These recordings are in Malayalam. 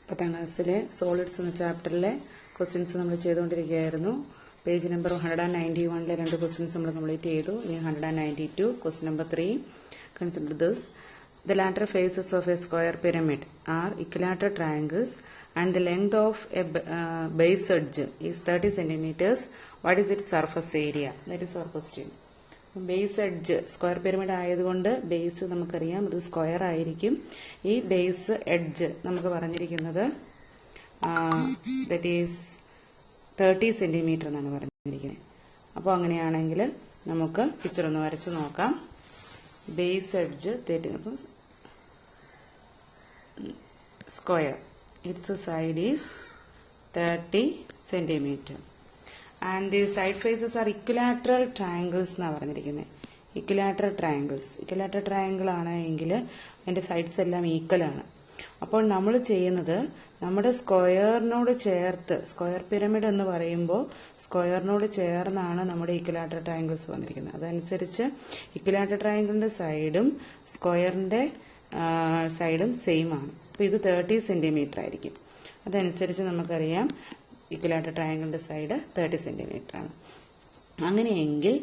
10th ക്ലാസ്സിലെ സോളിഡ്സ് എന്ന ചാപ്റ്ററിലെ ക്വസ്റ്റ്യൻസ് നമ്മൾ ചെയ്തുകൊണ്ടിരിക്കുകയായിരുന്നു. പേജ് നമ്പർ 191 രണ്ട് ക്വസ്റ്റ്യൻസ് നമ്മൾ കംപ്ലീറ്റ് ചെയ്തു. ഇനി 192 question number 3. Consider this. The lateral faces of a square pyramid are equilateral triangles and the length of a base edge is 30 centimeters. What is its surface area? That is our question. Base edge square pyramid ആയതുകൊണ്ട് ബേസ് നമുക്കറിയാം ഇത് സ്ക്വയർ ആയിരിക്കും. ഈ ബേസ് എഡ്ജ് നമുക്ക് പറഞ്ഞിരിക്കുന്നത് ദറ്റ് ഈസ് 30 സെന്റിമീറ്റർ എന്നാണ് പറഞ്ഞിരിക്കുന്നത്. അപ്പോൾ അങ്ങനെയാണെങ്കിൽ നമുക്ക് പിക്ചർ ഒന്ന് വരച്ച് നോക്കാം. Base edge square, it's side is 30 centimetre. And the side faces are equilateral triangles എന്നാണ് പറഞ്ഞിരിക്കുന്നത്. ഇക്വിലാറ്ററൽ ട്രയാങ്കിൾസ്, ഇക്വിലാറ്ററൽ ട്രയാങ്കിൾ ആണ് എങ്കിൽ അതിന്റെ സൈഡ്സ് എല്ലാം ഈക്വൽ ആണ്. അപ്പോൾ നമ്മൾ ചെയ്യുന്നത് നമ്മുടെ സ്ക്വയറിനോട് ചേർത്ത്, സ്ക്വയർ പിരമിഡ് എന്ന് പറയുമ്പോൾ സ്ക്വയറിനോട് ചേർന്നാണ് നമ്മുടെ ഇക്വിലാറ്ററൽ ട്രയാങ്കിൾസ് വന്നിരിക്കുന്നത്. അതനുസരിച്ച് ഇക്വിലാറ്ററൽ ട്രയാങ്കിളിന്റെ സൈഡും സ്ക്വയറിന്റെ സൈഡും സെയിം ആണ്. അപ്പോൾ ഇത് 30 സെന്റിമീറ്റർ ആയിരിക്കും. അതനുസരിച്ച് നമുക്കറിയാം ഇക്വിലാറ്ററൽ ട്രയാങ്കിളിന്റെ സൈഡ് 30 സെന്റിമീറ്റർ ആണ്. അങ്ങനെയെങ്കിൽ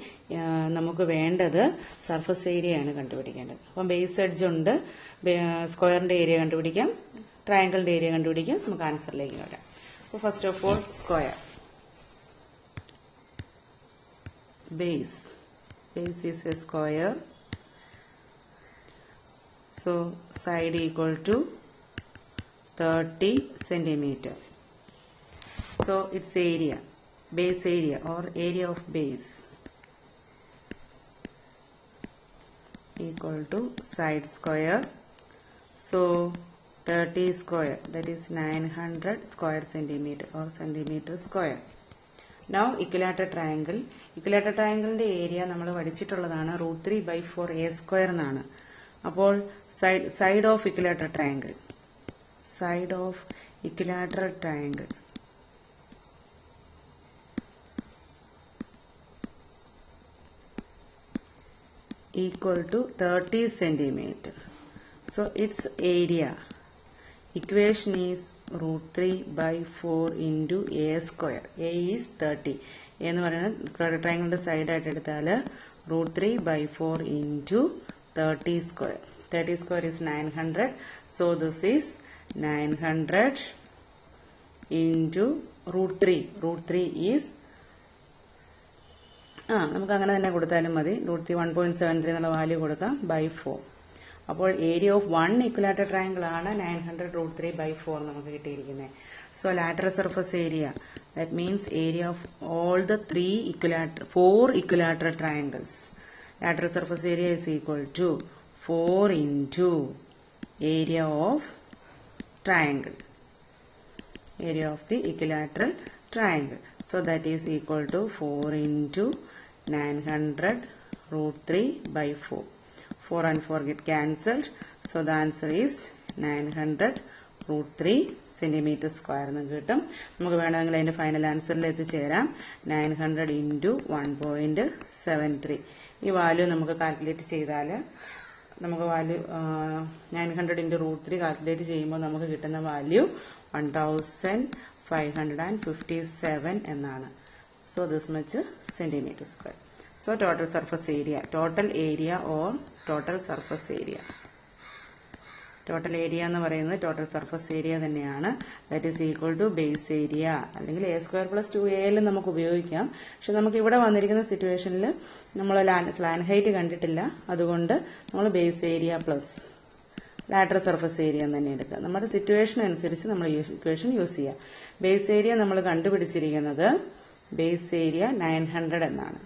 നമുക്ക് വേണ്ടത് സർഫസ് ഏരിയ ആണ് കണ്ടുപിടിക്കേണ്ടത്. അപ്പം ബേസ് എഡ്ജ് ഉണ്ട്, സ്ക്വയറിന്റെ ഏരിയ കണ്ടുപിടിക്കാം, ട്രയാങ്കിളിന്റെ ഏരിയ കണ്ടുപിടിക്കാം. നമുക്ക് ആൻസറിലേക്ക് വരാം. അപ്പോൾ first of all square. Base is a square. So side equal to 30 centimetre. So its area, base area or area of base equal to side square. So 30 square, that is 900 square centimeter or centimeter square. Now equilateral triangle. Equilateral triangle ന്റെ ഏരിയ നമ്മൾ പഠിച്ചിട്ടുള്ളതാണ് √3/4 a square എന്നാണ്. അപ്പോൾ side of equilateral triangle, side of equilateral triangle equal to 30 centimeter. So its area equation is √3/4 into a square. A is 30. എന്ന് പറയുന്നത് ട്രയാങ്കിളിന്റെ സൈഡ് ആയിട്ട് എടുത്താൽ √3/4 into 30 square. 30 square is 900. So this is 900 into √3. √3 is നമുക്ക് അങ്ങനെ തന്നെ കൊടുത്താലും മതി. √3 1.73 എന്നുള്ള വാല്യൂ കൊടുക്കാം /4. അപ്പോൾ ഏരിയ ഓഫ് 1 ഇക്വിലാറ്ററൽ ട്രയാങ്കിൾ ആണ് 900 √3/4 നമുക്ക് കിട്ടിയിരിക്കുന്നത്. So lateral surface area, that means area of all the 4 equilateral triangles. Lateral surface area is equal to 4 into area of triangle, area of the equilateral triangle. So that is equal to 4 into 900 √3/4. 4 and 4 get cancelled. So the answer is 900 √3 centimeter square എന്ന് കിട്ടും. നമുക്ക് വേണമെങ്കിൽ അതിന്റെ ഫൈനൽ ആൻസറിൽ എത്തിച്ചേരാം. 900 into 1.73. ഈ വാല്യൂ നമുക്ക് കാൽക്കുലേറ്റ് ചെയ്താൽ നമുക്ക് വാല്യൂ 900 into √3 കാൽക്കുലേറ്റ് ചെയ്യുമ്പോൾ നമുക്ക് കിട്ടുന്ന വാല്യൂ 1557 എന്നാണ്. So this much centimeter square. So total surface area, total area or total surface area. Total area എന്ന് പറയുന്നത് total surface area തന്നെയാണ്. That is equal to base area. അല്ലെങ്കിൽ a square plus 2al നമുക്ക് ഉപയോഗിക്കാം. പക്ഷെ നമുക്ക് ഇവിടെ വന്നിരിക്കുന്ന സിറ്റുവേഷനിൽ നമ്മൾ സ്ലാൻ ഹൈറ്റ് കണ്ടിട്ടില്ല. അതുകൊണ്ട് നമ്മൾ base area plus lateral surface area തന്നെ എടുക്കുക. നമ്മുടെ സിറ്റുവേഷൻ അനുസരിച്ച് നമ്മൾ ഈ ഇക്വേഷൻ യൂസ് ചെയ്യുക. ബേസ് ഏരിയ നമ്മൾ കണ്ടുപിടിച്ചിരിക്കുന്നത് ബേസ് ഏരിയ 900 എന്നാണ്.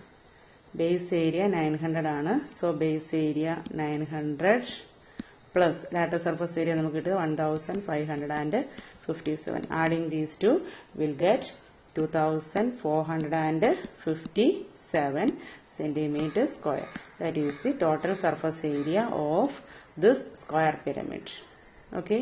ബേസ് ഏരിയ 900 ആണ്. So base area 900 plus lateral surface area നമുക്ക് കിട്ടുന്നത് 1557. Adding these two will get 2457 centimeter square. That is the total surface area of this square pyramid. Okay.